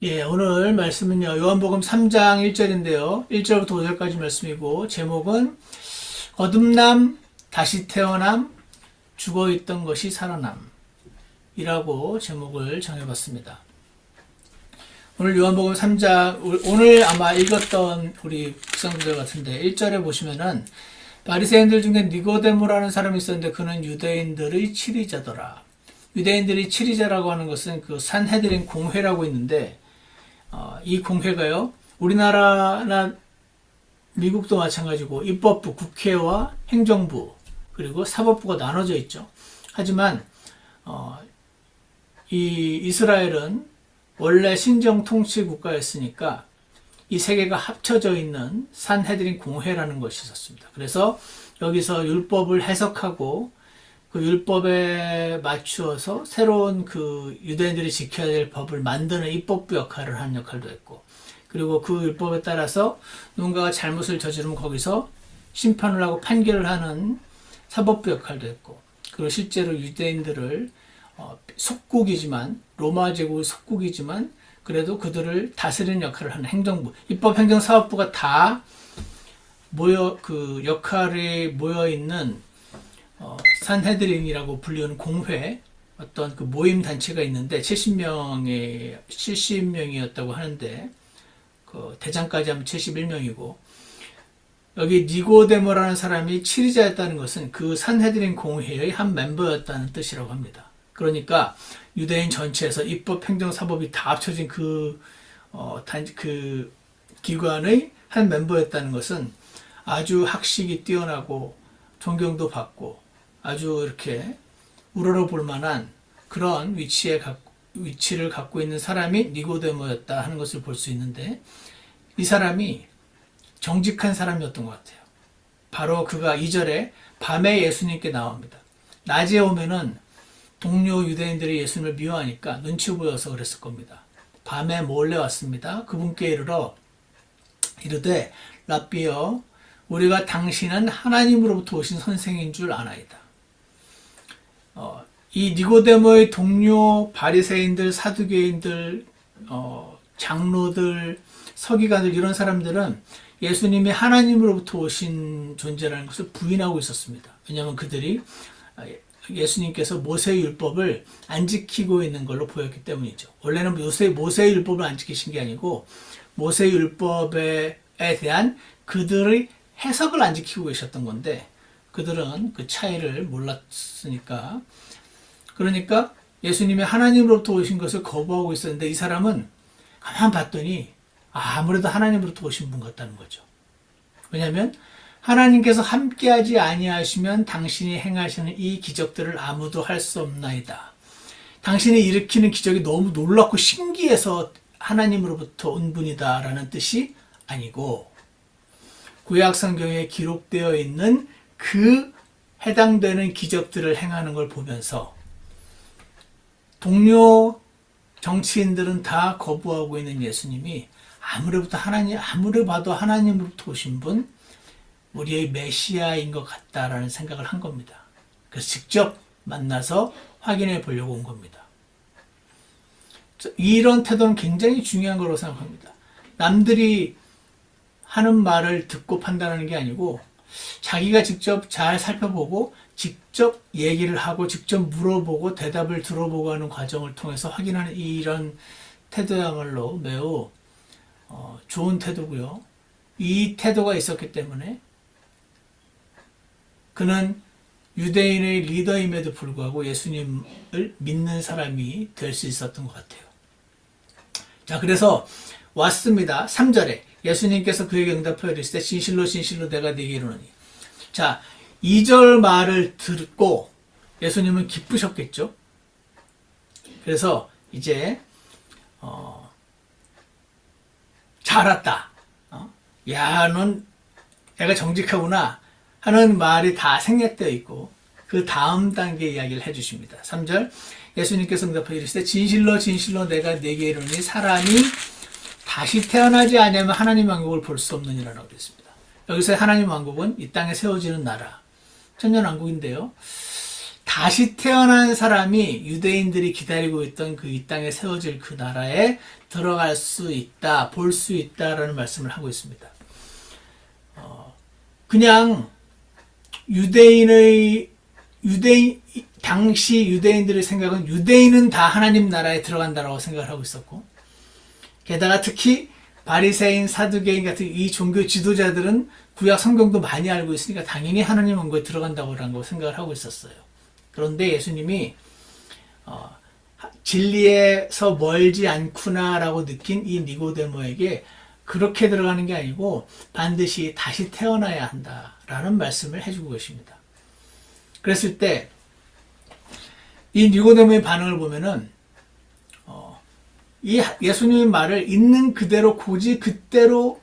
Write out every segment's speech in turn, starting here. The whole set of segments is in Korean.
예, 오늘 말씀은요, 요한복음 3장 1절인데요. 1절부터 5절까지 말씀이고, 제목은 거듭남, 다시 태어남, 죽어있던 것이 살아남이라고 제목을 정해봤습니다. 오늘 요한복음 3장, 오늘 아마 읽었던 우리 묵상구절 같은데, 1절에 보시면은, 바리새인들 중에 니고데모라는 사람이 있었는데, 그는 유대인들의 치리자더라. 유대인들이 치리자라고 하는 것은 그 산헤드린 공회라고 있는데, 이 공회가요, 우리나라나 미국도 마찬가지고 입법부, 국회와 행정부, 그리고 사법부가 나눠져 있죠. 하지만 이 이스라엘은 원래 신정 통치 국가였으니까 이 세 개가 합쳐져 있는 산헤드린 공회라는 것이 있었습니다. 그래서 여기서 율법을 해석하고 그 율법에 맞추어서 새로운 그 유대인들이 지켜야 될 법을 만드는 입법부 역할을 하는 역할도 했고, 그리고 그 율법에 따라서 누군가가 잘못을 저지르면 거기서 심판을 하고 판결을 하는 사법부 역할도 했고, 그리고 실제로 유대인들을 속국이지만, 로마 제국의 속국이지만 그래도 그들을 다스리는 역할을 하는 행정부, 입법, 행정, 사법부가 다 그 역할이 모여 있는 산헤드린이라고 불리는 공회, 어떤 그 모임 단체가 있는데 70명이었다고 하는데 그 대장까지 하면 71명이고, 여기 니고데모라는 사람이 치리자였다는 것은 그 산헤드린 공회의 한 멤버였다는 뜻이라고 합니다. 그러니까 유대인 전체에서 입법, 행정, 사법이 다 합쳐진 그 기관의 한 멤버였다는 것은 아주 학식이 뛰어나고 존경도 받고 아주 이렇게 우러러볼 만한 그런 위치를 갖고 있는 사람이 니고데모였다 하는 것을 볼 수 있는데, 이 사람이 정직한 사람이었던 것 같아요. 바로 그가 2절에 밤에 예수님께 나옵니다. 낮에 오면은 동료 유대인들이 예수님을 미워하니까 눈치 보여서 그랬을 겁니다. 밤에 몰래 왔습니다. 그분께 이르되 랍비여, 우리가 당신은 하나님으로부터 오신 선생인 줄 아나이다. 이 니고데모의 동료 바리새인들, 사두개인들, 장로들, 서기관들, 이런 사람들은 예수님이 하나님으로부터 오신 존재라는 것을 부인하고 있었습니다. 왜냐하면 그들이 예수님께서 모세의 율법을 안 지키고 있는 걸로 보였기 때문이죠. 원래는 모세의 율법을 안 지키신 게 아니고 모세의 율법에 대한 그들의 해석을 안 지키고 계셨던 건데, 그들은 그 차이를 몰랐으니까. 그러니까 예수님이 하나님으로부터 오신 것을 거부하고 있었는데, 이 사람은 가만 봤더니 아무래도 하나님으로부터 오신 분 같다는 거죠. 왜냐하면 하나님께서 함께하지 아니하시면 당신이 행하시는 이 기적들을 아무도 할 수 없나이다. 당신이 일으키는 기적이 너무 놀랍고 신기해서 하나님으로부터 온 분이다라는 뜻이 아니고, 구약 성경에 기록되어 있는 그 해당되는 기적들을 행하는 걸 보면서 동료 정치인들은 다 거부하고 있는 예수님이 아무리 봐도 하나님으로부터 오신 분, 우리의 메시아인 것 같다라는 생각을 한 겁니다. 그래서 직접 만나서 확인해 보려고 온 겁니다. 이런 태도는 굉장히 중요한 거라고 생각합니다. 남들이 하는 말을 듣고 판단하는 게 아니고 자기가 직접 잘 살펴보고 직접 얘기를 하고 직접 물어보고 대답을 들어보고 하는 과정을 통해서 확인하는 이런 태도야말로 매우 좋은 태도고요. 이 태도가 있었기 때문에 그는 유대인의 리더임에도 불구하고 예수님을 믿는 사람이 될 수 있었던 것 같아요. 자, 그래서 왔습니다. 3절에 예수님께서 그에게 응답하여 이르시되 진실로 진실로 내가 네게 이르노니. 자, 2절 말을 듣고 예수님은 기쁘셨겠죠. 그래서 이제 잘 왔다. 야, 넌 내가 정직하구나 하는 말이 다 생략되어 있고, 그 다음 단계 이야기를 해주십니다. 3절 예수님께서 응답하여 이르시되 진실로 진실로 내가 네게 이르노니 사람이 다시 태어나지 아니하면 하나님 왕국을 볼 수 없느니라라고 되어 있습니다. 여기서 하나님 왕국은 이 땅에 세워지는 나라, 천년왕국인데요. 다시 태어난 사람이 유대인들이 기다리고 있던 그 이 땅에 세워질 그 나라에 들어갈 수 있다, 볼 수 있다라는 말씀을 하고 있습니다. 그냥 당시 유대인들의 생각은 유대인은 다 하나님 나라에 들어간다라고 생각을 하고 있었고, 게다가 특히 바리새인, 사두개인 같은 이 종교 지도자들은 구약 성경도 많이 알고 있으니까 당연히 하나님 왕국에 들어간다고 생각을 하고 있었어요. 그런데 예수님이 진리에서 멀지 않구나라고 느낀 이 니고데모에게 그렇게 들어가는 게 아니고 반드시 다시 태어나야 한다라는 말씀을 해주고 계십니다. 그랬을 때 이 니고데모의 반응을 보면은 이 예수님의 말을 있는 그대로 곧대로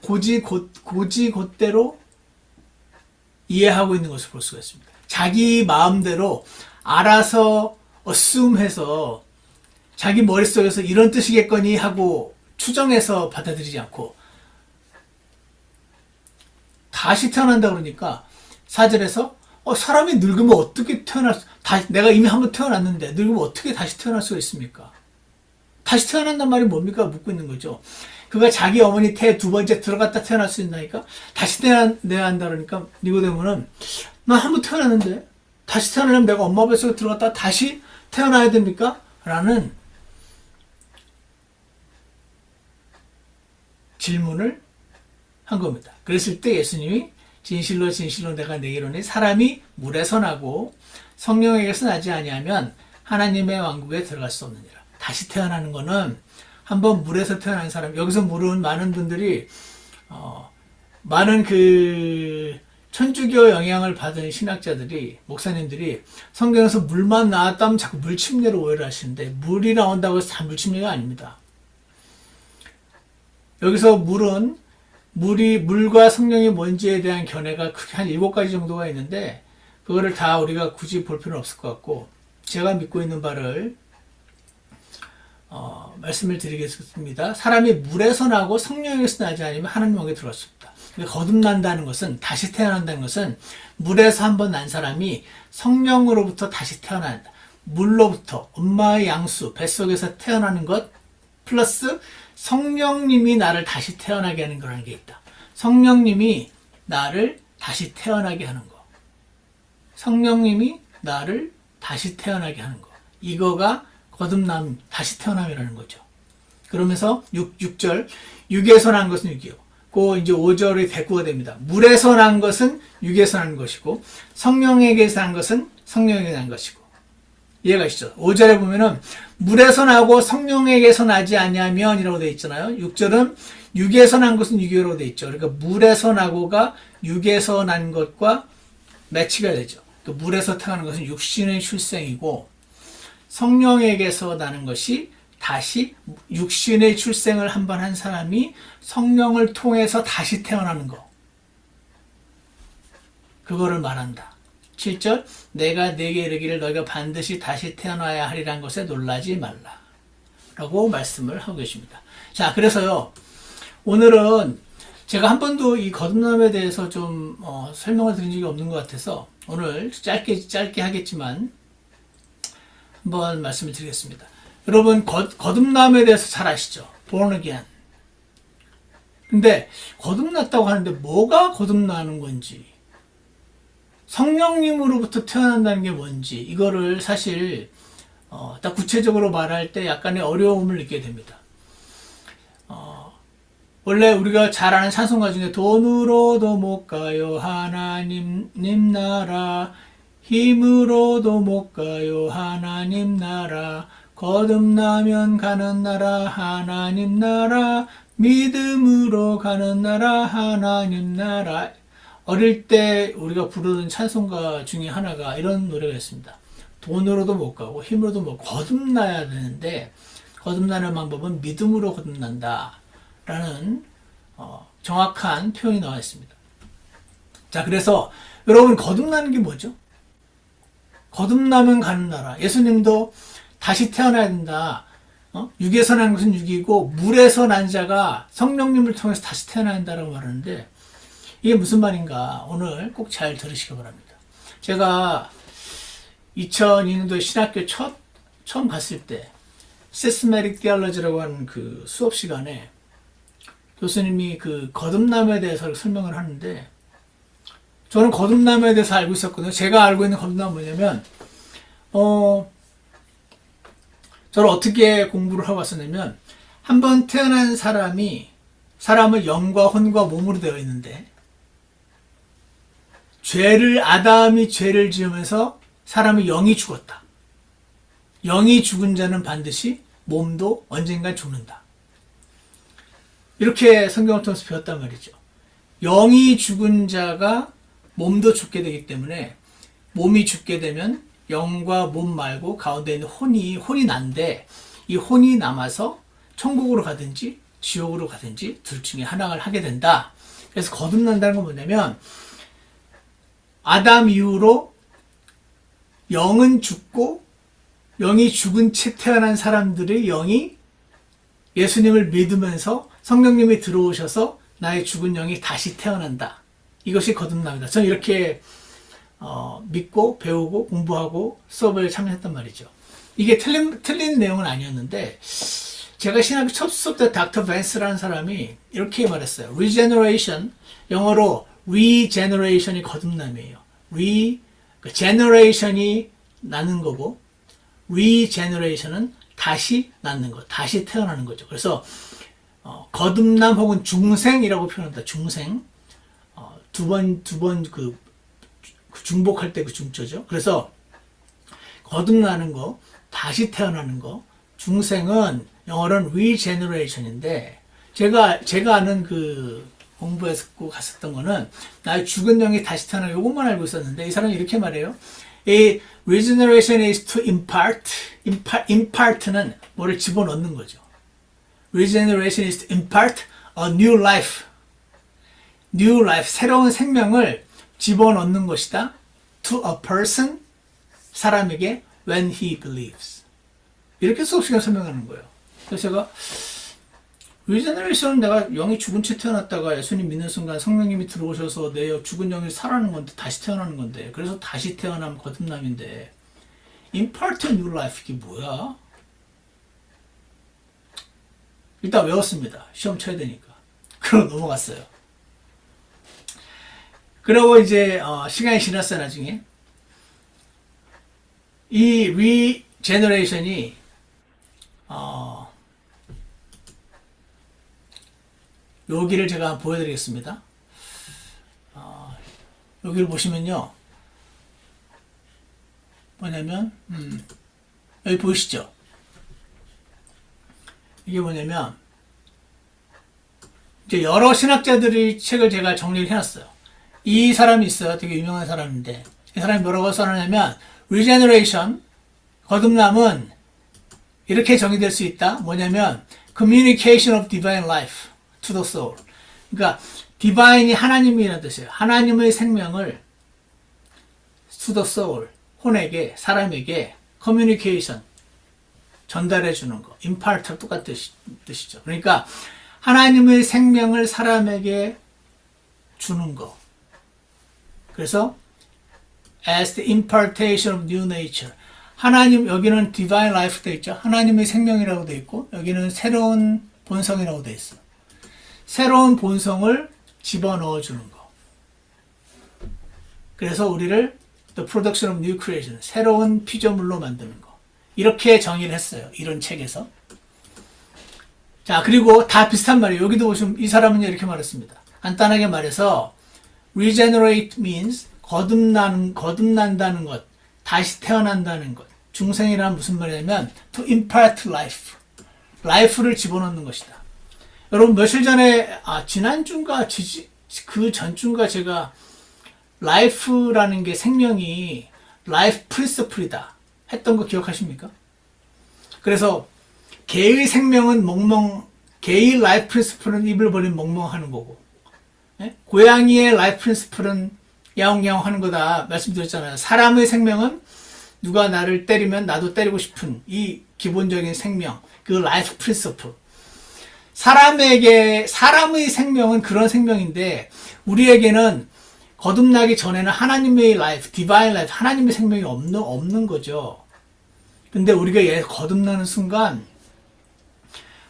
이해하고 있는 것을 볼 수가 있습니다. 자기 마음대로 알아서 assume해서 자기 머릿속에서 이런 뜻이겠거니 하고 추정해서 받아들이지 않고 다시 태어난다 그러니까 4절에서 사람이 늙으면 어떻게 내가 이미 한번 태어났는데 늙으면 어떻게 다시 태어날 수가 있습니까? 다시 태어난단 말이 뭡니까? 묻고 있는 거죠. 그가 자기 어머니 태 두 번째 들어갔다 태어날 수 있나니까 다시 태어나야 한다 그러니까 니고데모는 나 한번 태어났는데 다시 태어나려면 내가 엄마 뱃속에 들어갔다 다시 태어나야 됩니까? 라는 질문을 한 겁니다. 그랬을 때 예수님이 진실로 진실로 내가 내게 이르노니 사람이 물에서 나고 성령에게서 나지 아니하면 하나님의 왕국에 들어갈 수 없느니라. 다시 태어나는 거는 한번 물에서 태어난 사람, 여기서 물은 많은 분들이 많은 그 천주교 영향을 받은 신학자들이, 목사님들이 성경에서 물만 나왔다면 자꾸 물침례로 오해를 하시는데 물이 나온다고 해서 다 물침례가 아닙니다. 여기서 물과 성령이 뭔지에 대한 견해가 크게 한 7가지 정도가 있는데 그거를 다 우리가 굳이 볼 필요는 없을 것 같고, 제가 믿고 있는 바를 말씀을 드리겠습니다. 사람이 물에서 나고 성령에서 나지 않으면 하나님 왕국에 들어갈 수 없다. 거듭난다는 것은, 다시 태어난다는 것은 물에서 한번 난 사람이 성령으로부터 다시 태어난다. 물로부터 엄마의 양수 뱃속에서 태어나는 것 플러스 성령님이 나를 다시 태어나게 하는 거라는 게 있다. 성령님이 나를 다시 태어나게 하는 거. 성령님이 나를 다시 태어나게 하는 거. 이거가 거듭남, 다시 태어남이라는 거죠. 그러면서 6절, 육에서 난 것은 육이요. 그 이제 5절의 대꾸가 됩니다. 물에서 난 것은 육에서 난 것이고, 성령에게서 난 것은 성령에게 난 것이고. 이해가시죠? 5절에 보면은, 물에서 나고 성령에게서 나지 아니하면 이라고 되어 있잖아요. 6절은 육에서 난 것은 육이라고 되어 있죠. 그러니까 물에서 나고가 육에서 난 것과 매치가 되죠. 그러니까 물에서 태어나는 것은 육신의 출생이고, 성령에게서 나는 것이 다시 육신의 출생을 한 번 한 사람이 성령을 통해서 다시 태어나는 거. 그거를 말한다. 7절, 내가 네게 이르기를 너희가 반드시 다시 태어나야 하리란 것에 놀라지 말라. 라고 말씀을 하고 계십니다. 자, 그래서요, 오늘은 제가 한 번도 이 거듭남에 대해서 좀 설명을 드린 적이 없는 것 같아서 오늘 짧게 하겠지만 한번 말씀을 드리겠습니다. 여러분, 거듭남에 대해서 잘 아시죠? born again. 근데 거듭났다고 하는데 뭐가 거듭나는 건지, 성령님으로부터 태어난다는 게 뭔지, 이거를 사실 딱 구체적으로 말할 때 약간의 어려움을 느끼게 됩니다. 원래 우리가 잘 아는 찬송가 중에 돈으로도 못 가요 하나님 나라, 힘으로도 못 가요 하나님 나라, 거듭나면 가는 나라 하나님 나라, 믿음으로 가는 나라 하나님 나라. 어릴 때 우리가 부르는 찬송가 중에 하나가 이런 노래가 있습니다. 돈으로도 못 가고 힘으로도 못 가고 거듭나야 되는데 거듭나는 방법은 믿음으로 거듭난다 라는 정확한 표현이 나와 있습니다. 자, 그래서 여러분, 거듭나는 게 뭐죠? 거듭나면 가는 나라. 예수님도 다시 태어나야 된다. 육에서 난 것은 육이고 물에서 난 자가 성령님을 통해서 다시 태어나야 한다라고 말하는데 이게 무슨 말인가 오늘 꼭 잘 들으시기 바랍니다. 제가 2002년도에 신학교 처음 갔을 때 Systematic Theology라고 하는 그 수업 시간에 교수님이 그 거듭남에 대해서 설명을 하는데, 저는 거듭남에 대해서 알고 있었거든요. 제가 알고 있는 거듭남은 뭐냐면, 저를 어떻게 공부를 하고 왔었냐면, 한번 태어난 사람은 영과 혼과 몸으로 되어 있는데, 아담이 죄를 지으면서 사람의 영이 죽었다. 영이 죽은 자는 반드시 몸도 언젠간 죽는다. 이렇게 성경을 통해서 배웠단 말이죠. 영이 죽은 자가 몸도 죽게 되기 때문에, 몸이 죽게 되면 영과 몸 말고 가운데 있는 혼이 난데, 이 혼이 남아서 천국으로 가든지 지옥으로 가든지 둘 중에 하나를 하게 된다. 그래서 거듭난다는 건 뭐냐면, 아담 이후로 영은 죽고 영이 죽은 채 태어난 사람들의 영이 예수님을 믿으면서 성령님이 들어오셔서 나의 죽은 영이 다시 태어난다. 이것이 거듭남이다. 저는 이렇게 믿고 배우고 공부하고 수업을 참여했단 말이죠. 이게 틀린 내용은 아니었는데, 제가 신학교 첫 수업 때 닥터 벤스라는 사람이 이렇게 말했어요. Regeneration, 영어로 regeneration이 거듭남이에요. generation이 나는 거고, regeneration은 다시 낳는 것, 다시 태어나는 거죠. 그래서 거듭남 혹은 중생이라고 표현한다. 중생. 두 번 그 중복할 때 그 중조죠. 그래서 거듭나는 거, 다시 태어나는 거, 중생은 영어로는 regeneration인데, 제가 아는 그 공부해서 갔었던 거는 나의 죽은 영이 다시 태어나, 요것만 알고 있었는데, 이 사람이 이렇게 말해요. 이 regeneration is to impart는 뭐를 집어넣는 거죠. Regeneration is to impart a new life. New life, 새로운 생명을 집어넣는 것이다. To a person, 사람에게, when he believes. 이렇게 수업 시간에 설명하는 거예요. 그래서 제가 Regeneration은 내가 영이 죽은 채 태어났다가 예수님 믿는 순간 성령님이 들어오셔서 내 죽은 영이 살아나는 건데, 다시 태어나는 건데, 그래서 다시 태어나면 거듭남인데, impart a new life, 이게 뭐야? 일단 외웠습니다. 시험 쳐야 되니까. 그러고 넘어갔어요. 그러고 이제 시간이 지났어요. 나중에 이 regeneration이 여기를 제가 보여드리겠습니다. 여기를 보시면요, 뭐냐면 여기 보이시죠? 이게 뭐냐면, 이제 여러 신학자들의 책을 제가 정리를 해놨어요. 이 사람이 있어요. 되게 유명한 사람인데, 이 사람이 뭐라고 써놨냐면, regeneration, 거듭남은 이렇게 정의될 수 있다. 뭐냐면, communication of divine life to the soul. 그러니까 divine이 하나님이라는 뜻이에요. 하나님의 생명을 to the soul, 혼에게, 사람에게 communication, 전달해 주는 거. impart랑 똑같은 뜻이죠. 그러니까 하나님의 생명을 사람에게 주는 거. 그래서 as the impartation of new nature. 하나님, 여기는 divine life 되어 있죠. 하나님의 생명이라고 되어 있고, 여기는 새로운 본성이라고 되어 있어. 새로운 본성을 집어넣어 주는 거. 그래서 우리를 the production of new creation, 새로운 피조물로 만드는 거. 이렇게 정의를 했어요. 이런 책에서. 자, 그리고 다 비슷한 말이에요. 여기도 보시면 이 사람은 이렇게 말했습니다. 간단하게 말해서 regenerate means 거듭난다는 것, 다시 태어난다는 것. 중생이란 무슨 말이냐면 to impart life, life를 집어넣는 것이다. 여러분 며칠 전에 지난주인가 그 전주인가 제가 life라는 게 생명이 life principle이다 했던 거 기억하십니까? 그래서 개의 생명은 개의 life principle은 입을 벌리면 멍멍하는 거고, 고양이의 life principle은 야옹야옹 하는 거다 말씀드렸잖아요. 사람의 생명은 누가 나를 때리면 나도 때리고 싶은 이 기본적인 생명, 그 life principle. 사람의 생명은 그런 생명인데, 우리에게는 거듭나기 전에는 하나님의 라이프, 디바인 라이프, 하나님의 생명이 없는 거죠. 근데 우리가 거듭나는 순간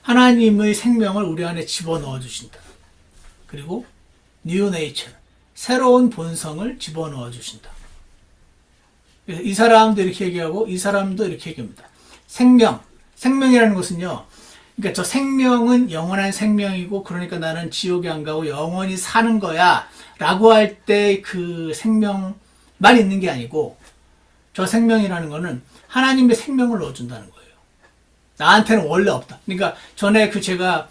하나님의 생명을 우리 안에 집어넣어 주신다. 그리고 new nature, 새로운 본성을 집어넣어 주신다. 이 사람도 이렇게 얘기하고 이 사람도 이렇게 얘기합니다. 생명이라는 것은요. 그러니까 저 생명은 영원한 생명이고 그러니까 나는 지옥에 안 가고 영원히 사는 거야 라고 할 때 그 생명만 있는 게 아니고 저 생명이라는 거는 하나님의 생명을 넣어준다는 거예요. 나한테는 원래 없다. 그러니까 전에 제가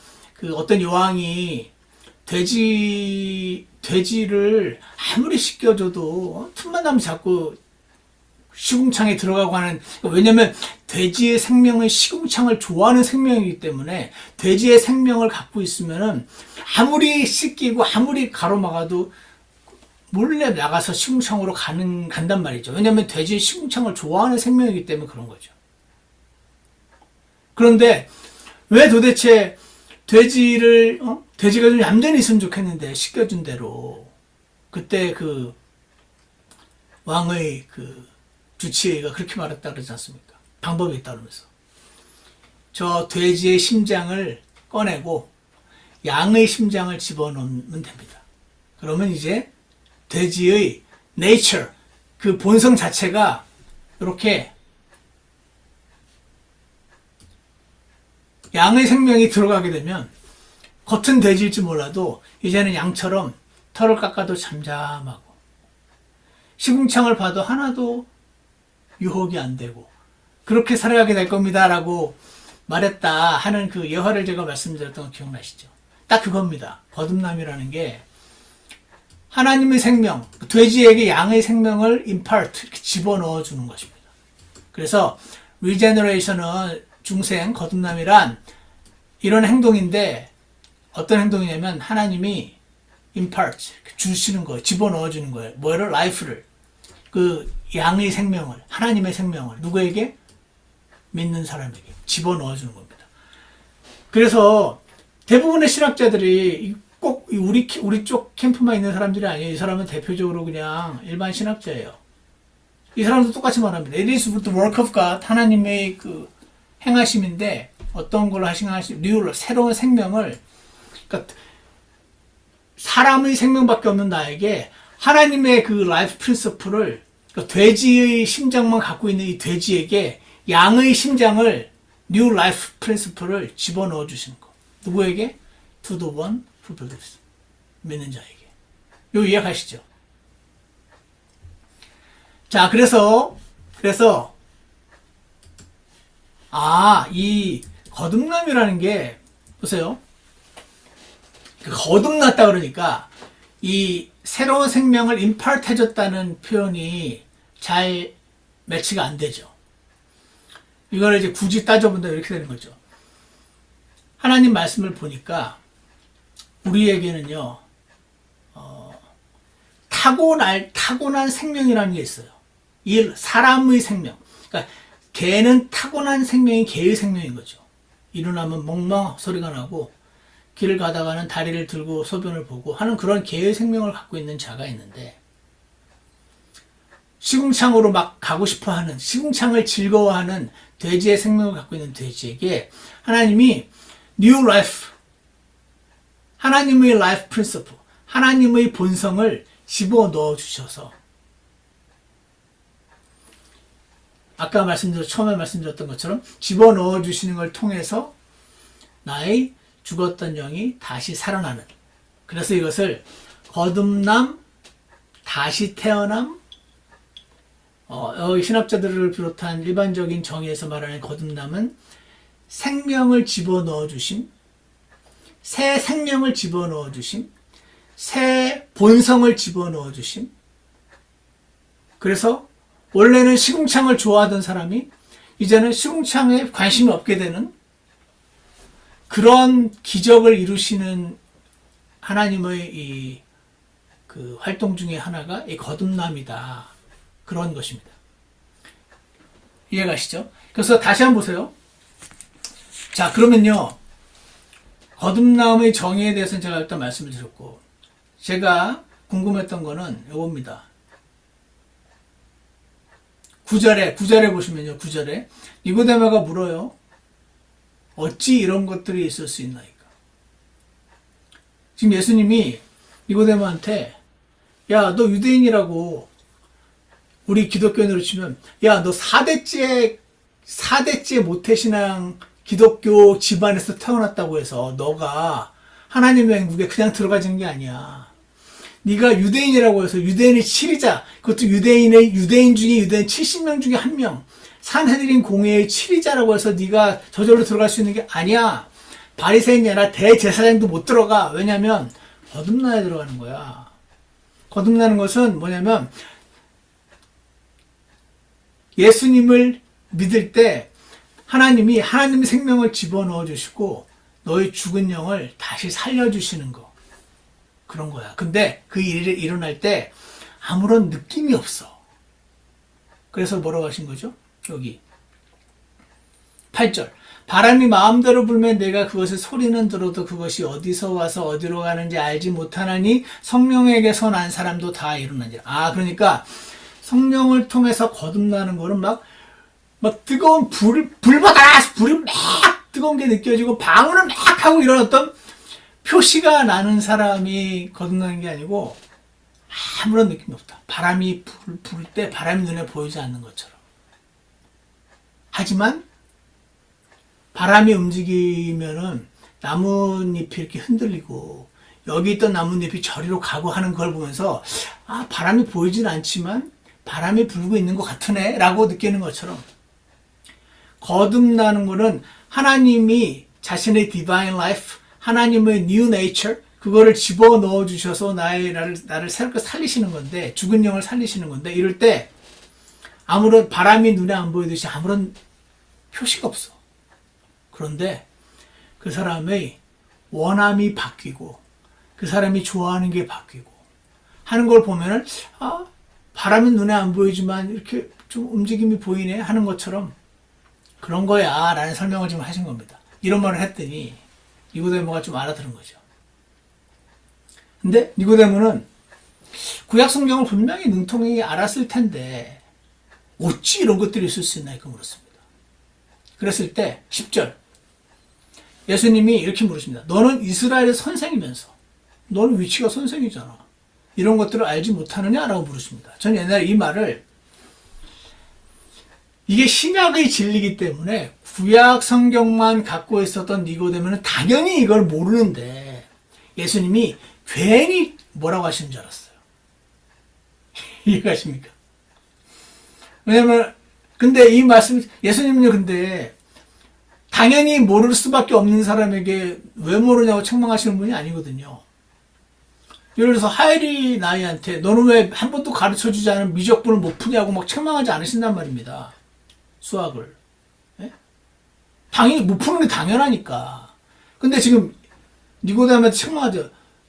어떤 여왕이 돼지를 아무리 씻겨줘도 틈만 나면 자꾸 시궁창에 들어가고 하는, 왜냐면 돼지의 생명은 시궁창을 좋아하는 생명이기 때문에 돼지의 생명을 갖고 있으면은 아무리 씻기고 아무리 가로막아도 몰래 나가서 시궁창으로 간단 말이죠. 왜냐면 돼지의 시궁창을 좋아하는 생명이기 때문에 그런 거죠. 그런데 왜 도대체 돼지가 좀 얌전히 있으면 좋겠는데 씻겨준 대로 그때 왕의 주치의가 그렇게 말했다 그러지 않습니까? 방법이 있다 그러면서 저 돼지의 심장을 꺼내고 양의 심장을 집어넣으면 됩니다. 그러면 이제 돼지의 nature, 그 본성 자체가 이렇게 양의 생명이 들어가게 되면 겉은 돼지일지 몰라도 이제는 양처럼 털을 깎아도 잠잠하고 시궁창을 봐도 하나도 유혹이 안 되고 그렇게 살아가게 될 겁니다 라고 말했다 하는 그 예화를 제가 말씀드렸던 거 기억나시죠? 딱 그겁니다. 거듭남이라는 게 하나님의 생명, 돼지에게 양의 생명을 impart, 이렇게 집어넣어 주는 것입니다. 그래서 regeneration은 중생, 거듭남이란 이런 행동인데 어떤 행동이냐면 하나님이 impart, 주시는 거예요. 집어넣어 주는 거예요. 뭐를? life를. 양의 생명을, 하나님의 생명을 누구에게? 믿는 사람에게 집어넣어 주는 겁니다. 그래서 대부분의 신학자들이 꼭 우리 쪽 캠프만 있는 사람들이 아니에요. 이 사람은 대표적으로 그냥 일반 신학자예요. 이 사람도 똑같이 말합니다. It is the work of God, 하나님의 행하심인데 어떤 걸로 하신 뉴 새로운 생명을, 그러니까 사람의 생명밖에 없는 나에게 하나님의 라이프 프린서플을, 그러니까 돼지의 심장만 갖고 있는 이 돼지에게 양의 심장을 뉴 라이프 프린서플을 집어넣어 주시는 거. 누구에게? To the one who believes. 믿는 자에게. 요 이해가시죠? 자, 그래서 이 거듭남이라는 게 보세요. 거듭났다 그러니까 이 새로운 생명을 임파트 해줬다는 표현이 잘 매치가 안 되죠. 이걸 이제 굳이 따져본다 이렇게 되는 거죠. 하나님 말씀을 보니까 우리에게는요, 타고난 생명이라는 게 있어요. 이 사람의 생명. 그러니까 개는 타고난 생명이 개의 생명인 거죠. 일어나면 멍멍 소리가 나고 길을 가다가는 다리를 들고 소변을 보고 하는 그런 개의 생명을 갖고 있는 자가 있는데, 시궁창으로 막 가고 싶어 하는, 시궁창을 즐거워하는 돼지의 생명을 갖고 있는 돼지에게 하나님이 new life, 하나님의 life principle, 하나님의 본성을 집어넣어 주셔서, 아까 처음에 말씀드렸던 것처럼 집어넣어 주시는 걸 통해서 나의 죽었던 영이 다시 살아나는, 그래서 이것을 거듭남, 다시 태어남, 신학자들을 비롯한 일반적인 정의에서 말하는 거듭남은 생명을 집어넣어 주심, 새 생명을 집어넣어 주심, 새 본성을 집어넣어 주심. 그래서 원래는 시궁창을 좋아하던 사람이 이제는 시궁창에 관심이 없게 되는 그런 기적을 이루시는 하나님의 활동 중에 하나가 이 거듭남이다. 그런 것입니다. 이해가시죠? 그래서 다시 한번 보세요. 자, 그러면요, 거듭남의 정의에 대해서는 제가 일단 말씀을 드렸고, 제가 궁금했던 거는 이겁니다. 9절에 보시면요. 9절에 니고데모가 물어요. 어찌 이런 것들이 있을 수 있나이까. 지금 예수님이 니고데모한테 야, 너 유대인이라고 우리 기독교인으로 치면 야, 너 4대째 모태신앙 기독교 집안에서 태어났다고 해서 너가 하나님의 행국에 그냥 들어가지는 게 아니야. 네가 유대인이라고 해서 유대인의 7위자, 그것도 유대인 중에 유대인 70명 중에 1명, 산헤드린 공회의 7위자라고 해서 네가 저절로 들어갈 수 있는 게 아니야. 바리새인이 아니라 대제사장도 못 들어가. 왜냐면 거듭나야 들어가는 거야. 거듭나는 것은 뭐냐면 예수님을 믿을 때 하나님의 생명을 집어넣어 주시고 너의 죽은 영을 다시 살려주시는 거. 그런 거야. 근데 그 일이 일어날 때 아무런 느낌이 없어. 그래서 뭐라고 하신 거죠? 여기 8절. 바람이 마음대로 불면 내가 그것의 소리는 들어도 그것이 어디서 와서 어디로 가는지 알지 못하나니 성령에게서 난 사람도 다 이루느니라. 그러니까 성령을 통해서 거듭나는 거는 막 뜨거운 불 받아라! 불이 막 뜨거운 게 느껴지고 방언을 막 하고 이런 어떤 표시가 나는 사람이 거듭나는 게 아니고 아무런 느낌이 없다. 바람이 불 때 바람이 눈에 보이지 않는 것처럼. 하지만 바람이 움직이면은 나뭇잎이 이렇게 흔들리고 여기 있던 나뭇잎이 저리로 가고 하는 걸 보면서 바람이 보이진 않지만 바람이 불고 있는 것 같으네 라고 느끼는 것처럼 거듭나는 거는 하나님이 자신의 divine life, 하나님의 new nature, 그거를 집어넣어 주셔서 나를 새롭게 살리시는 건데, 죽은 영을 살리시는 건데, 이럴 때 아무런 바람이 눈에 안 보이듯이 아무런 표시가 없어. 그런데 그 사람의 원함이 바뀌고 그 사람이 좋아하는 게 바뀌고 하는 걸 보면은 바람은 눈에 안 보이지만 이렇게 좀 움직임이 보이네 하는 것처럼 그런 거야 라는 설명을 좀 하신 겁니다. 이런 말을 했더니 니고데모가 좀 알아들은 거죠. 근데 니고데모는 구약 성경을 분명히 능통히 알았을 텐데 어찌 이런 것들이 있을 수 있나 이렇게 물었습니다. 그랬을 때 10절 예수님이 이렇게 물으십니다. 너는 이스라엘의 선생이면서 너는 위치가 선생이잖아. 이런 것들을 알지 못하느냐? 라고 물으십니다. 저는 옛날에 이 말을 이게 신약의 진리이기 때문에 구약 성경만 갖고 있었던 니고데모는 당연히 이걸 모르는데 예수님이 괜히 뭐라고 하시는 줄 알았어요. 이해가십니까? 왜냐면 근데 이 말씀 예수님은요 근데 당연히 모를 수밖에 없는 사람에게 왜 모르냐고 책망하시는 분이 아니거든요. 예를 들어서 하엘이 나이한테 너는 왜 한 번도 가르쳐주지 않은 미적분을 못 푸냐고 막 책망하지 않으신단 말입니다. 수학을. 예? 당연히 못 푸는 게 당연하니까. 근데 지금 니고데모한테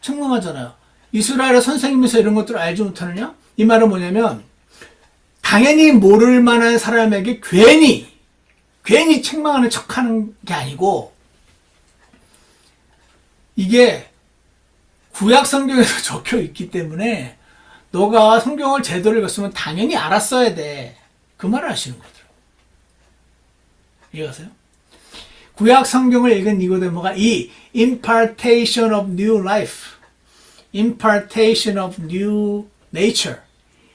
책망하잖아요. 이스라엘의 선생님에서 이런 것들을 알지 못하느냐? 이 말은 뭐냐면 당연히 모를 만한 사람에게 괜히 책망하는 척하는 게 아니고 이게 구약 성경에서 적혀 있기 때문에 너가 성경을 제대로 읽었으면 당연히 알았어야 돼. 그 말을 하시는 거죠. 이해가세요? 구약 성경을 읽은 니고데모가 이 impartation of new life, impartation of new nature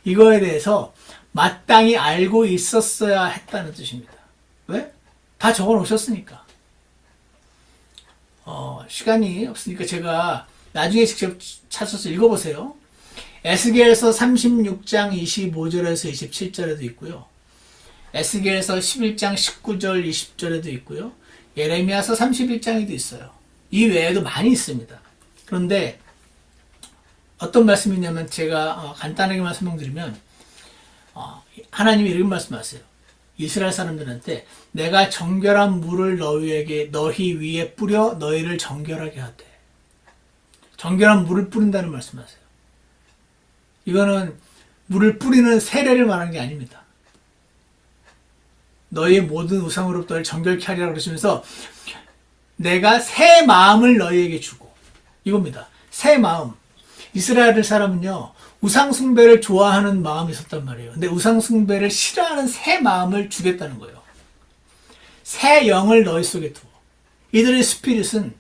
이거에 대해서 마땅히 알고 있었어야 했다는 뜻입니다. 왜? 다 적어 놓으셨으니까. 시간이 없으니까 제가 나중에 직접 찾아서 읽어보세요. 에스겔서 36장 25절에서 27절에도 있고요. 에스겔서 11장 19절 20절에도 있고요. 예레미야서 31장에도 있어요. 이 외에도 많이 있습니다. 그런데 어떤 말씀이냐면 제가 간단하게만 설명드리면 하나님이 이런 말씀하세요. 이스라엘 사람들한테 내가 정결한 물을 너희 위에 뿌려 너희를 정결하게 하되 정결한 물을 뿌린다는 말씀하세요. 이거는 물을 뿌리는 세례를 말하는 게 아닙니다. 너희의 모든 우상으로부터 너희를 정결케 하리라 그러시면서 내가 새 마음을 너희에게 주고 이겁니다. 새 마음. 이스라엘 사람은요, 우상숭배를 좋아하는 마음이 있었단 말이에요. 근데 우상숭배를 싫어하는 새 마음을 주겠다는 거예요. 새 영을 너희 속에 두어. 이들의 스피릿은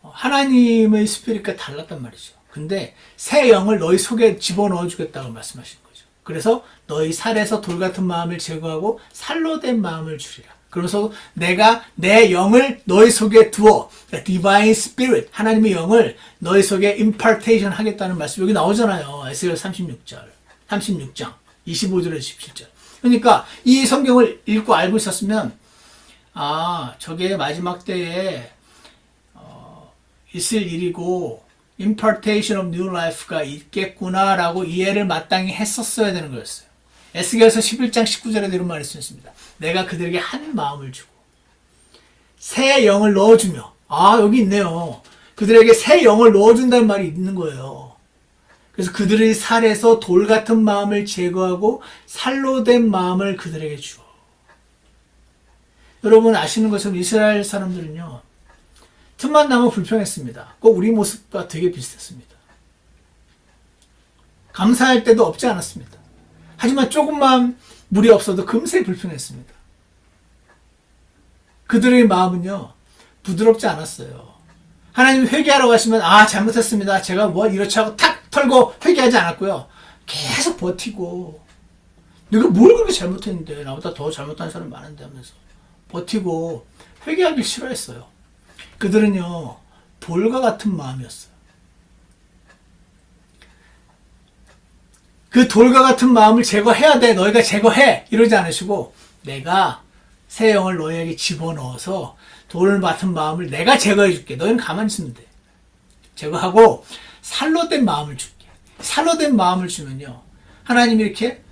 하나님의 스피릿과 달랐단 말이죠. 근데 새 영을 너희 속에 집어넣어 주겠다고 말씀하시는 거죠. 그래서 너희 살에서 돌 같은 마음을 제거하고 살로 된 마음을 주리라. 그러면서 내가 내 영을 너희 속에 두어, Divine Spirit, 하나님의 영을 너희 속에 impartation 하겠다는 말씀 여기 나오잖아요. 에스겔 36장 25절에서 17절. 그러니까 이 성경을 읽고 알고 있었으면 저게 마지막 때에 있을 일이고 impartation of new life가 있겠구나라고 이해를 마땅히 했었어야 되는 거였어요. 에스겔서 11장 19절에도 이런 말을 쓰였습니다. 내가 그들에게 한 마음을 주고 새 영을 넣어주며 여기 있네요. 그들에게 새 영을 넣어준다는 말이 있는 거예요. 그래서 그들의 살에서 돌 같은 마음을 제거하고 살로 된 마음을 그들에게 주어. 여러분 아시는 것처럼 이스라엘 사람들은요, 틈만 나면 불평했습니다. 꼭 우리 모습과 되게 비슷했습니다. 감사할 때도 없지 않았습니다. 하지만 조금만 물이 없어도 금세 불평했습니다. 그들의 마음은요, 부드럽지 않았어요. 하나님 회개하라고 하시면 잘못했습니다. 제가 이렇지 하고 탁 털고 회개하지 않았고요. 계속 버티고 내가 뭘 그렇게 잘못했는데 나보다 더 잘못한 사람 많은데 하면서 버티고 회개하기 싫어했어요. 그들은요, 돌과 같은 마음이었어요. 그 돌과 같은 마음을 제거해야 돼. 너희가 제거해. 이러지 않으시고 내가 새 영을 너희에게 집어넣어서 돌 같은 마음을 내가 제거해 줄게. 너희는 가만히 있으면 돼. 제거하고 살로 된 마음을 줄게. 살로 된 마음을 주면요, 하나님이 이렇게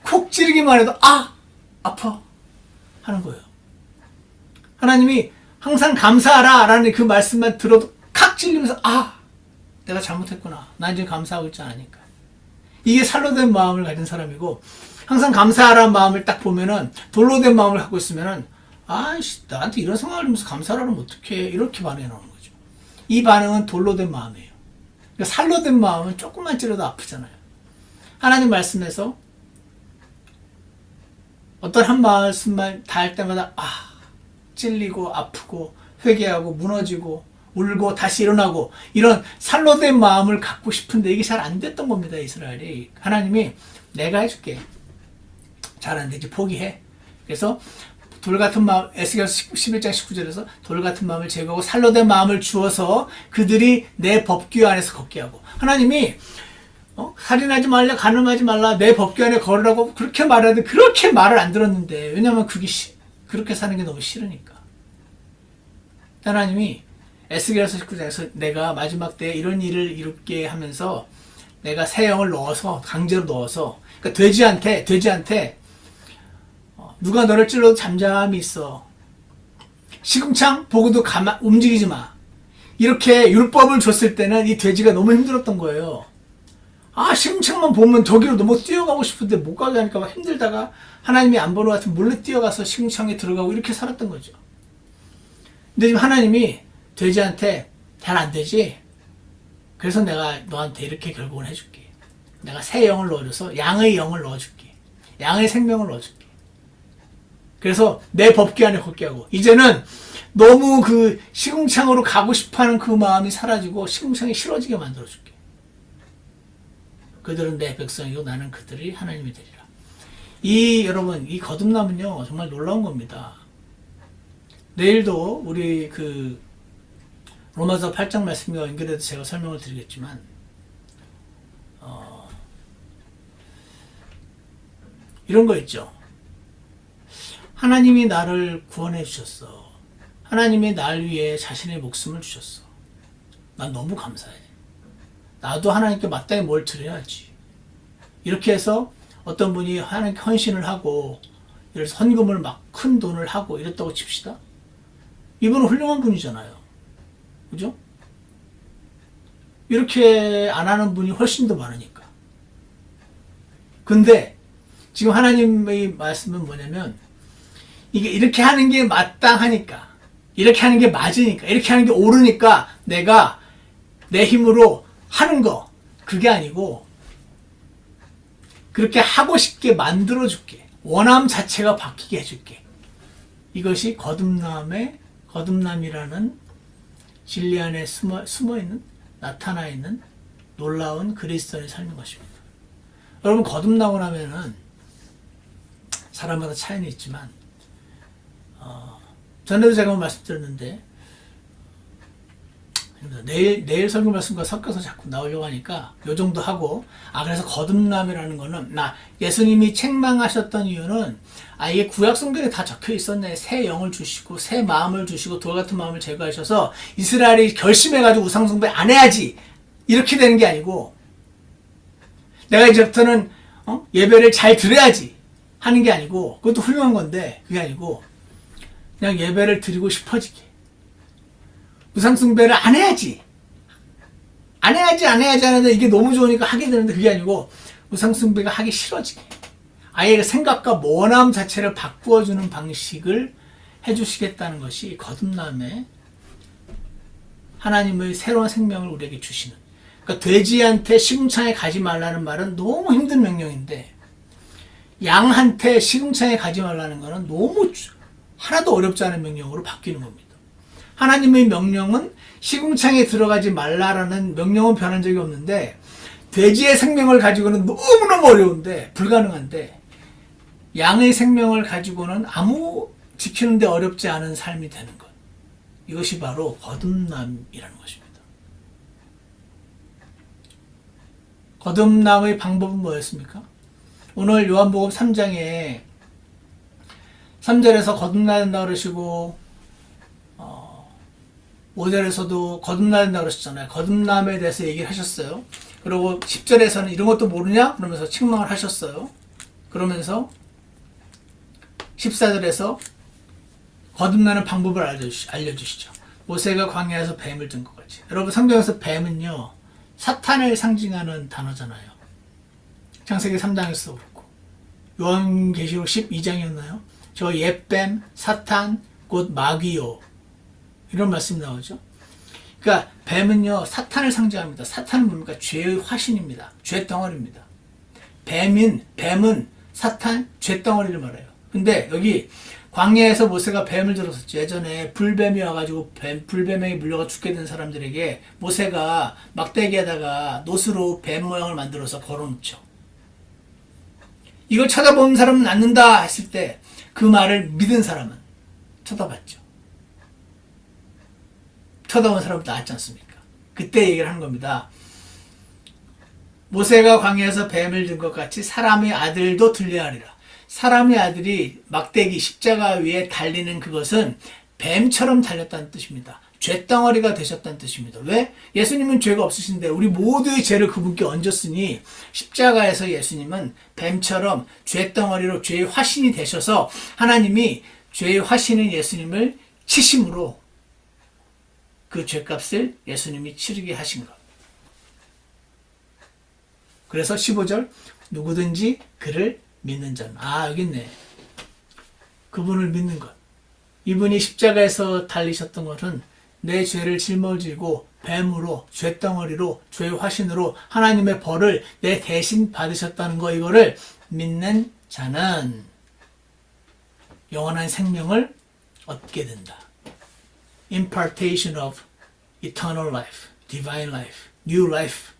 콕 찌르기만 해도 아파 하는 거예요. 하나님이 항상 감사하라 라는 그 말씀만 들어도 칵 찔리면서 내가 잘못했구나. 난 지금 감사하고 있지 않으니까. 이게 살로 된 마음을 가진 사람이고, 항상 감사하라는 마음을 딱 보면은 돌로 된 마음을 갖고 있으면은 나한테 이런 상황을 주면서 감사를 하면 어떡해, 이렇게 반응해 나오는 거죠. 이 반응은 돌로 된 마음이에요. 그러니까 살로 된 마음은 조금만 찌르도 아프잖아요. 하나님 말씀에서 어떤 한 말씀만 다 할 때마다 찔리고 아프고 회개하고 무너지고 울고 다시 일어나고 이런 살로 된 마음을 갖고 싶은데 이게 잘 안 됐던 겁니다. 이스라엘이. 하나님이 내가 해줄게. 잘 안 되지 포기해. 그래서 돌 같은 마음, 에스겔 11장 19절에서 돌 같은 마음을 제거하고 살로 된 마음을 주어서 그들이 내 법규 안에서 걷게 하고, 하나님이 살인하지 말라, 간음하지 말라, 내 법규 안에 걸으라고 그렇게 말하는데 그렇게 말을 안 들었는데, 왜냐면 그렇게 사는 게 너무 싫으니까. 하나님이 에스겔서 19장에서 내가 마지막 때에 이런 일을 이루게 하면서 내가 새 영을 넣어서, 강제로 넣어서, 그러니까 돼지한테 누가 너를 찔러도 잠잠히 있어. 시궁창 보고도 움직이지 마. 이렇게 율법을 줬을 때는 이 돼지가 너무 힘들었던 거예요. 시궁창만 보면 저기로 너무 뛰어가고 싶은데 못 가게 하니까 막 힘들다가 하나님이 안 보러 같은 몰래 뛰어가서 시궁창에 들어가고 이렇게 살았던 거죠. 근데 지금 하나님이 돼지한테 잘 안 되지? 그래서 내가 너한테 이렇게 결국은 해줄게. 내가 새 영을 넣어줘서 양의 영을 넣어줄게. 양의 생명을 넣어줄게. 그래서 내 법규 안에 걷게 하고, 이제는 너무 그 시궁창으로 가고 싶어하는 그 마음이 사라지고 시궁창이 싫어지게 만들어줄게. 그들은 내 백성이고 나는 그들이 하나님이 되리라. 여러분, 이 거듭남은요, 정말 놀라운 겁니다. 내일도 우리 로마서 8장 말씀과 연결해서 제가 설명을 드리겠지만, 이런 거 있죠. 하나님이 나를 구원해 주셨어. 하나님이 날 위해 자신의 목숨을 주셨어. 난 너무 감사해. 나도 하나님께 마땅히 뭘 드려야지. 이렇게 해서 어떤 분이 하나님께 헌신을 하고, 예를 들어서 헌금을 막 큰 돈을 하고 이랬다고 칩시다. 이분은 훌륭한 분이잖아요. 그죠? 이렇게 안 하는 분이 훨씬 더 많으니까. 근데 지금 하나님의 말씀은 뭐냐면, 이게 이렇게 하는 게 마땅하니까, 이렇게 하는 게 맞으니까, 이렇게 하는 게 옳으니까 내가 내 힘으로 하는 거, 그게 아니고 그렇게 하고 싶게 만들어줄게. 원함 자체가 바뀌게 해줄게. 이것이 거듭남이라는 진리 안에 숨어있는, 나타나 있는 놀라운 그리스도인의 삶인 것입니다. 여러분, 거듭나고 나면은 사람마다 차이는 있지만, 전에도 제가 말씀드렸는데, 내일 설교 말씀과 섞여서 자꾸 나오려고 하니까 요 정도 하고, 그래서 거듭남이라는 거는, 예수님이 책망하셨던 이유는 이게 구약 성경에 다 적혀 있었네. 새 영을 주시고 새 마음을 주시고 돌 같은 마음을 제거하셔서 이스라엘이 결심해가지고 우상숭배 안 해야지 이렇게 되는 게 아니고, 내가 이제부터는 예배를 잘 드려야지 하는 게 아니고, 그것도 훌륭한 건데 그게 아니고 그냥 예배를 드리고 싶어지게, 우상숭배를 안 해야지 하는데 이게 너무 좋으니까 하게 되는데, 그게 아니고 우상숭배가 하기 싫어지게, 아예 그 생각과 원함 자체를 바꾸어주는 방식을 해주시겠다는 것이 거듭남의 하나님의 새로운 생명을 우리에게 주시는. 그러니까 돼지한테 시궁창에 가지 말라는 말은 너무 힘든 명령인데, 양한테 시궁창에 가지 말라는 것은 너무 하나도 어렵지 않은 명령으로 바뀌는 겁니다. 하나님의 명령은 시궁창에 들어가지 말라라는 명령은 변한 적이 없는데, 돼지의 생명을 가지고는 너무너무 어려운데, 불가능한데, 양의 생명을 가지고는 지키는데 어렵지 않은 삶이 되는 것. 이것이 바로 거듭남이라는 것입니다. 거듭남의 방법은 뭐였습니까? 오늘 요한복음 3장에 3절에서 거듭나야 된다 그러시고, 5절에서도 거듭나야 된다 그러셨잖아요. 거듭남에 대해서 얘기를 하셨어요. 그리고 10절에서는 이런 것도 모르냐? 그러면서 책망을 하셨어요. 그러면서 14절에서 거듭나는 방법을 알려주시죠. 모세가 광야에서 뱀을 든 것 같이. 여러분, 성경에서 뱀은요, 사탄을 상징하는 단어잖아요. 창세기 3장에서도 그렇고, 요한계시록 12장이었나요? 저 옛뱀, 사탄, 곧 마귀요. 이런 말씀이 나오죠. 그러니까 뱀은요, 사탄을 상징합니다. 사탄은 뭡니까? 죄의 화신입니다. 죄 덩어리입니다. 뱀은 사탄, 죄 덩어리를 말해요. 근데 여기 광야에서 모세가 뱀을 들었었죠. 예전에 불뱀이 와가지고 불뱀에게 물려가 죽게 된 사람들에게 모세가 막대기에다가 놋으로 뱀 모양을 만들어서 걸어놓죠. 이걸 쳐다보는 사람은 낫는다 했을 때 그 말을 믿은 사람은 쳐다봤죠. 쳐다보는 사람은 낫지 않습니까? 그때 얘기를 하는 겁니다. 모세가 광야에서 뱀을 든 것 같이 사람의 아들도 들려하리라. 사람의 아들이 막대기 십자가 위에 달리는 그것은 뱀처럼 달렸다는 뜻입니다. 죄덩어리가 되셨다는 뜻입니다. 왜? 예수님은 죄가 없으신데 우리 모두의 죄를 그분께 얹었으니 십자가에서 예수님은 뱀처럼 죄덩어리로 죄의 화신이 되셔서 하나님이 죄의 화신인 예수님을 치심으로 그 죄값을 예수님이 치르게 하신 것. 그래서 15절, 누구든지 그를 믿는 자는, 여기 있네. 그분을 믿는 것. 이분이 십자가에서 달리셨던 것은 내 죄를 짊어지고 뱀으로, 죄덩어리로, 죄의 화신으로 하나님의 벌을 내 대신 받으셨다는 거, 이거를 믿는 자는 영원한 생명을 얻게 된다. Impartation of eternal life, divine life, new life.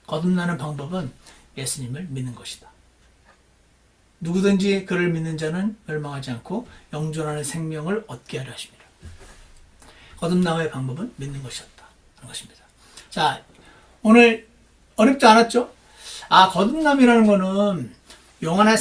거듭나는 방법은 예수님을 믿는 것이다. 누구든지 그를 믿는 자는 멸망하지 않고 영존하는 생명을 얻게 하려 하십니다. 거듭남의 방법은 믿는 것이었다 하는 것입니다. 자, 오늘 어렵지 않았죠? 거듭남이라는 거는 영원한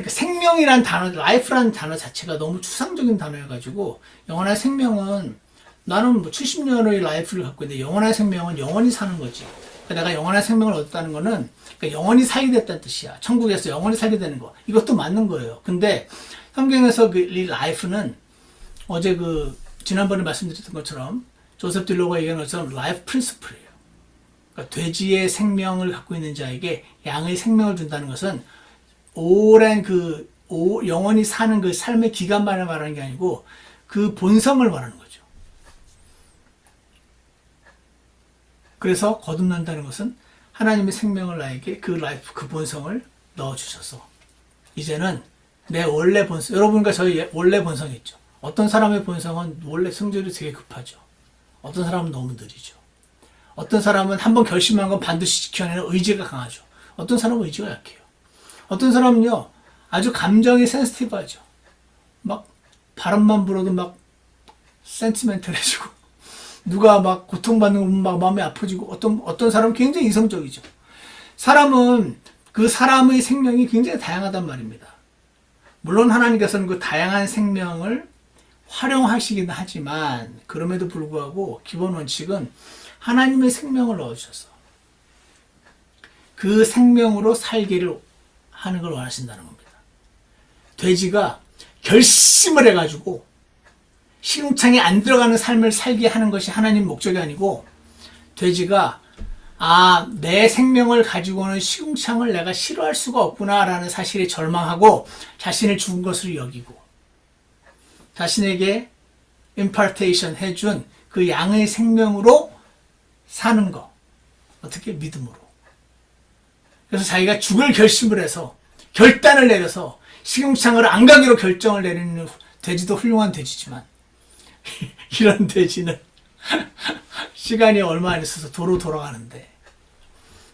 생명이란 단어, life라는 단어 자체가 너무 추상적인 단어여가지고, 영원한 생명은 나는 70년의 라이프를 갖고 있는데 영원한 생명은 영원히 사는 거지. 내가 영원한 생명을 얻었다는 거는 영원히 살게 됐다는 뜻이야. 천국에서 영원히 살게 되는 거. 이것도 맞는 거예요. 근데 성경에서 이 라이프는 어제 지난번에 말씀드렸던 것처럼 조셉 딜로가 얘기한 것처럼 라이프 프린시플이에요. 그러니까 돼지의 생명을 갖고 있는 자에게 양의 생명을 준다는 것은 오랜 영원히 사는 그 삶의 기간만을 말하는 게 아니고 그 본성을 말하는 거죠. 그래서 거듭난다는 것은 하나님의 생명을 나에게 그 라이프, 그 본성을 넣어주셔서 이제는 내 원래 본성, 여러분과 저희 원래 본성이 있죠. 어떤 사람의 본성은 원래 성질이 되게 급하죠. 어떤 사람은 너무 느리죠. 어떤 사람은 한번 결심한 건 반드시 지켜내는 의지가 강하죠. 어떤 사람은 의지가 약해요. 어떤 사람은요, 아주 감정이 센시티브하죠. 막 바람만 불어도 막 센티멘탈해지고 누가 막 고통받는 거 막 마음이 아파지고 어떤 사람은 굉장히 이성적이죠. 사람은 그 사람의 생명이 굉장히 다양하단 말입니다. 물론 하나님께서는 그 다양한 생명을 활용하시긴 하지만 그럼에도 불구하고 기본 원칙은 하나님의 생명을 넣어주셔서 그 생명으로 살기를 하는 걸 원하신다는 겁니다. 돼지가 결심을 해가지고 시궁창에 안 들어가는 삶을 살게 하는 것이 하나님 목적이 아니고 돼지가 내 생명을 가지고는 시궁창을 내가 싫어할 수가 없구나라는 사실에 절망하고 자신을 죽은 것으로 여기고 자신에게 임파테이션 해준 그 양의 생명으로 사는 거. 어떻게? 믿음으로. 그래서 자기가 죽을 결심을 해서 결단을 내려서 시궁창을 안 가기로 결정을 내리는 돼지도 훌륭한 돼지지만 이런 돼지는 시간이 얼마 안 있어서 도로 돌아가는데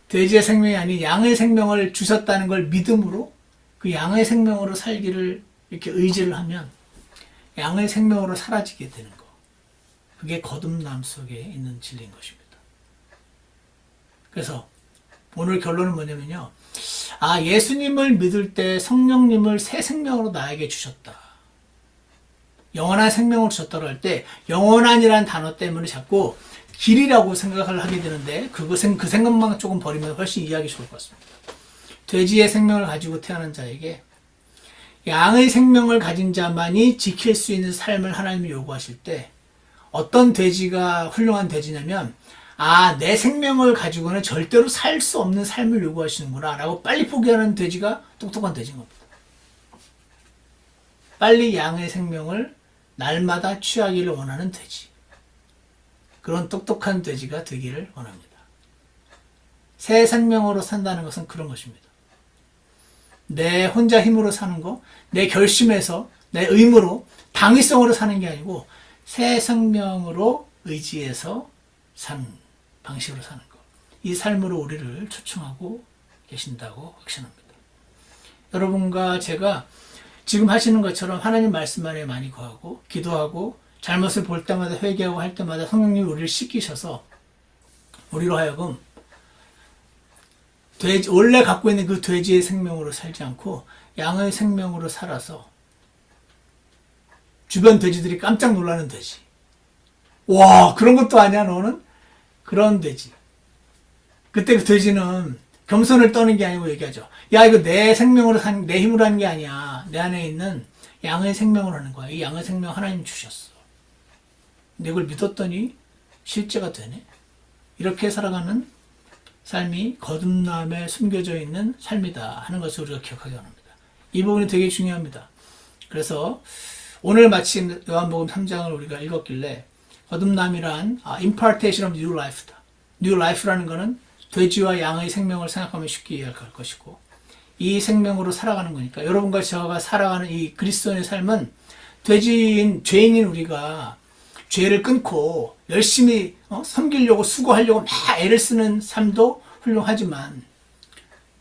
돼지의 생명이 아닌 양의 생명을 주셨다는 걸 믿음으로 그 양의 생명으로 살기를 이렇게 의지를 하면 양의 생명으로 사라지게 되는 거. 그게 거듭남 속에 있는 진리인 것입니다. 그래서 오늘 결론은 뭐냐면요. 예수님을 믿을 때 성령님을 새 생명으로 나에게 주셨다. 영원한 생명을 주셨다고 할 때 영원한이라는 단어 때문에 자꾸 길이라고 생각을 하게 되는데 그 생각만 조금 버리면 훨씬 이해하기 좋을 것 같습니다. 돼지의 생명을 가지고 태어난 자에게 양의 생명을 가진 자만이 지킬 수 있는 삶을 하나님이 요구하실 때 어떤 돼지가 훌륭한 돼지냐면 내 생명을 가지고는 절대로 살 수 없는 삶을 요구하시는구나 라고 빨리 포기하는 돼지가 똑똑한 돼지인 겁니다. 빨리 양의 생명을 날마다 취하기를 원하는 돼지. 그런 똑똑한 돼지가 되기를 원합니다. 새 생명으로 산다는 것은 그런 것입니다. 내 혼자 힘으로 사는 거, 내 결심에서, 내 의무로, 당위성으로 사는 게 아니고 새 생명으로 의지해서 사는 방식으로 사는 것. 이 삶으로 우리를 초청하고 계신다고 확신합니다. 여러분과 제가 지금 하시는 것처럼 하나님 말씀 안에 많이 거하고 기도하고 잘못을 볼 때마다 회개하고 할 때마다 성령님이 우리를 씻기셔서 우리로 하여금 원래 갖고 있는 그 돼지의 생명으로 살지 않고 양의 생명으로 살아서 주변 돼지들이 깜짝 놀라는 돼지. 와, 그런 것도 아니야 너는? 그런 돼지. 그때 그 돼지는 겸손을 떠는 게 아니고 얘기하죠. 야, 이거 내 생명으로 내 힘으로 하는 게 아니야. 내 안에 있는 양의 생명으로 하는 거야. 이 양의 생명 하나님 주셨어. 근데 이걸 믿었더니 실제가 되네. 이렇게 살아가는 삶이 거듭남에 숨겨져 있는 삶이다 하는 것을 우리가 기억하기 원합니다. 이 부분이 되게 중요합니다. 그래서 오늘 마침 요한복음 3장을 우리가 읽었길래 거듭남이란 impartation of new life다. new life라는 것은 돼지와 양의 생명을 생각하면 쉽게 이해할 것이고 이 생명으로 살아가는 거니까 여러분과 저가 살아가는 이 그리스도인의 삶은 죄인인 우리가 죄를 끊고 열심히 섬기려고 수고하려고 막 애를 쓰는 삶도 훌륭하지만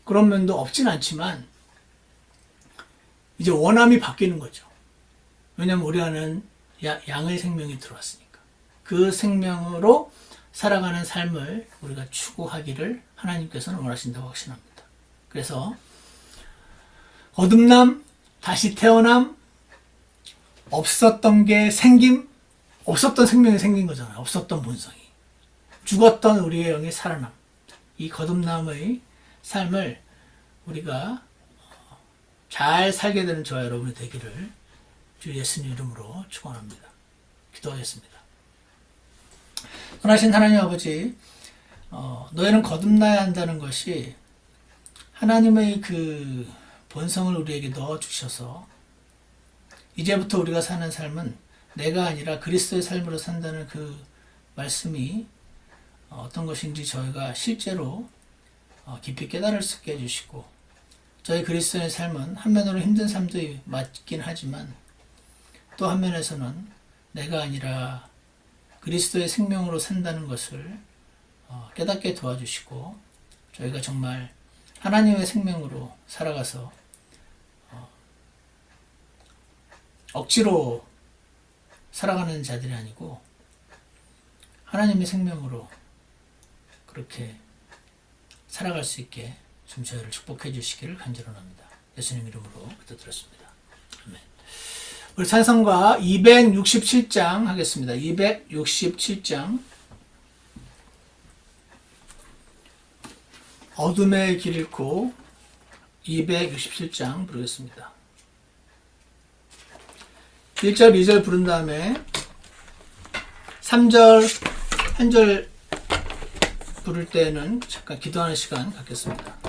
그런 면도 없진 않지만 이제 원함이 바뀌는 거죠. 왜냐하면 우리 안에는 양의 생명이 들어왔으니까 그 생명으로 살아가는 삶을 우리가 추구하기를 하나님께서는 원하신다고 확신합니다. 그래서 거듭남, 다시 태어남, 없었던 게 생김, 없었던 생명이 생긴 거잖아요. 없었던 본성이. 죽었던 우리의 영의 살아남. 이 거듭남의 삶을 우리가 잘 살게 되는 저와 여러분이 되기를 주 예수님 이름으로 축원합니다. 기도하겠습니다. 선하신 하나님 아버지, 너희는 거듭나야 한다는 것이 하나님의 그 본성을 우리에게 넣어주셔서 이제부터 우리가 사는 삶은 내가 아니라 그리스도의 삶으로 산다는 그 말씀이 어떤 것인지 저희가 실제로 깊이 깨달을 수 있게 해주시고, 저희 그리스도의 삶은 한면으로 힘든 삶도 맞긴 하지만 또 한면에서는 내가 아니라 그리스도의 생명으로 산다는 것을 깨닫게 도와주시고, 저희가 정말 하나님의 생명으로 살아가서 억지로 살아가는 자들이 아니고 하나님의 생명으로 그렇게 살아갈 수 있게 좀 저희를 축복해 주시기를 간절합니다. 예수님 이름으로 기도드렸습니다. 아멘. 우리 찬송가 267장 하겠습니다. 267장 어둠의 길 잃고 267장 부르겠습니다. 1절, 2절 부른 다음에 3절, 1절 부를 때는 잠깐 기도하는 시간 갖겠습니다.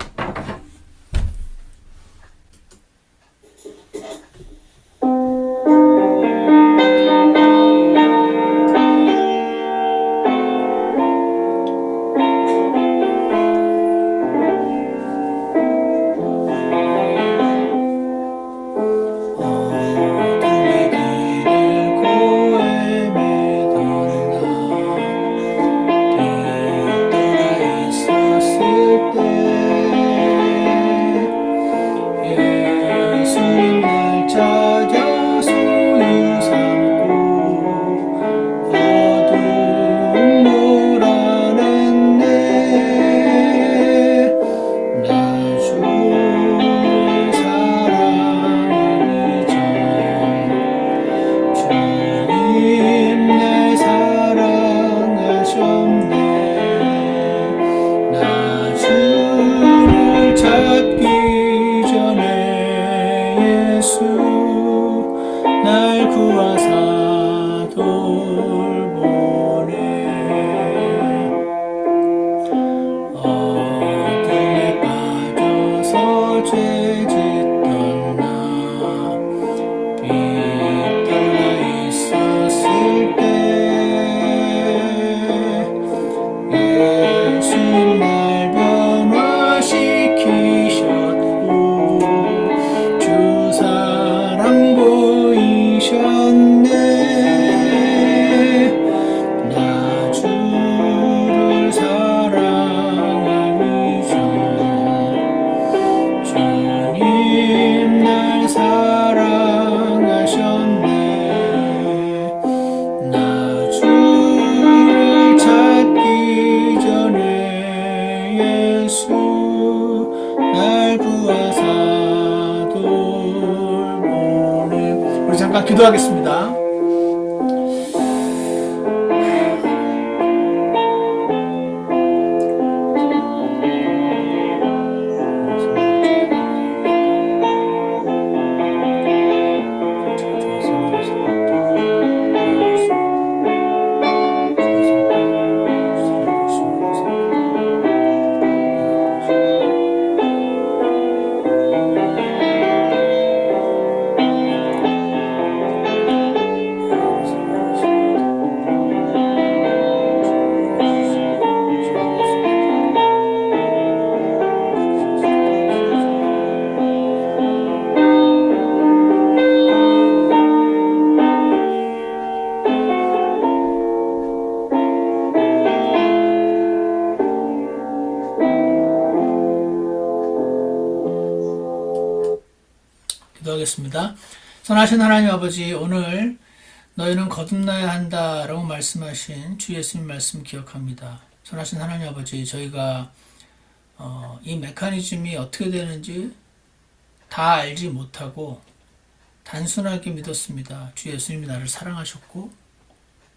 잠깐 기도하겠습니다. 기도하겠습니다. 선하신 하나님 아버지, 오늘 너희는 거듭나야 한다라고 말씀하신 주 예수님 말씀 기억합니다. 선하신 하나님 아버지, 저희가 이 메커니즘이 어떻게 되는지 다 알지 못하고 단순하게 믿었습니다. 주 예수님이 나를 사랑하셨고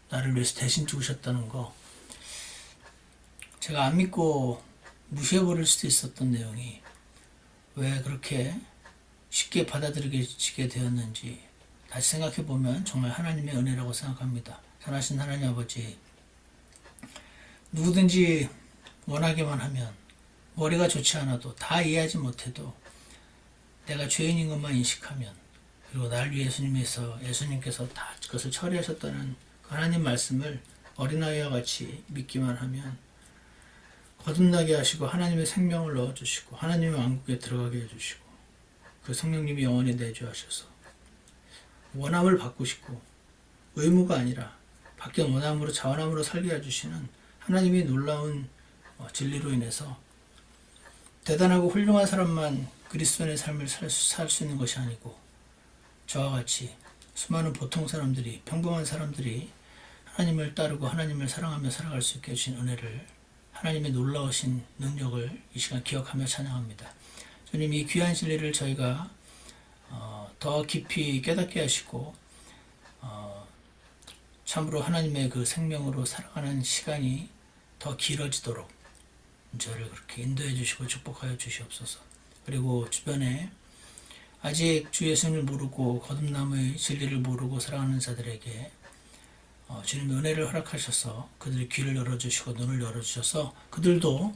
나를 위해서 대신 죽으셨다는 거. 제가 안 믿고 무시해버릴 수도 있었던 내용이 왜 그렇게 쉽게 받아들이게 되었는지 다시 생각해보면 정말 하나님의 은혜라고 생각합니다. 선하신 하나님 아버지, 누구든지 원하기만 하면 머리가 좋지 않아도 다 이해하지 못해도 내가 죄인인 것만 인식하면, 그리고 날 위해 예수님께서 다 그것을 처리하셨다는 그 하나님 말씀을 어린아이와 같이 믿기만 하면 거듭나게 하시고 하나님의 생명을 넣어주시고 하나님의 왕국에 들어가게 해주시고 그 성령님이 영원히 내주하셔서 원함을 바꾸시고 의무가 아니라 바뀐 원함으로 자원함으로 살게 해주시는 하나님의 놀라운 진리로 인해서 대단하고 훌륭한 사람만 그리스도인의 삶을 살 수 있는 것이 아니고 저와 같이 수많은 보통 사람들이 평범한 사람들이 하나님을 따르고 하나님을 사랑하며 살아갈 수 있게 해주신 은혜를 하나님의 놀라우신 능력을 이 시간 기억하며 찬양합니다. 주님 이 귀한 진리를 저희가 더 깊이 깨닫게 하시고 참으로 하나님의 그 생명으로 살아가는 시간이 더 길어지도록 저를 그렇게 인도해 주시고 축복하여 주시옵소서. 그리고 주변에 아직 주 예수님을 모르고 거듭남의 진리를 모르고 살아가는 자들에게 주님의 은혜를 허락하셔서 그들의 귀를 열어주시고 눈을 열어주셔서 그들도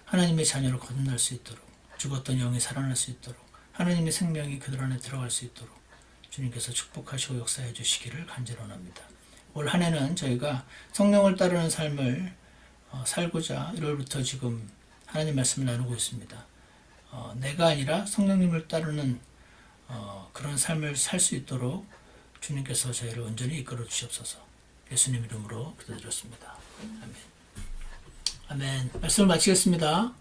하나님의 자녀로 거듭날 수 있도록 죽었던 영이 살아날 수 있도록 하나님의 생명이 그들 안에 들어갈 수 있도록 주님께서 축복하시고 역사해 주시기를 간절히 원합니다. 올 한 해는 저희가 성령을 따르는 삶을 살고자 1월부터 지금 하나님 말씀을 나누고 있습니다. 내가 아니라 성령님을 따르는 그런 삶을 살 수 있도록 주님께서 저희를 온전히 이끌어 주시옵소서. 예수님 이름으로 기도드렸습니다. 아멘. 아멘. 말씀을 마치겠습니다.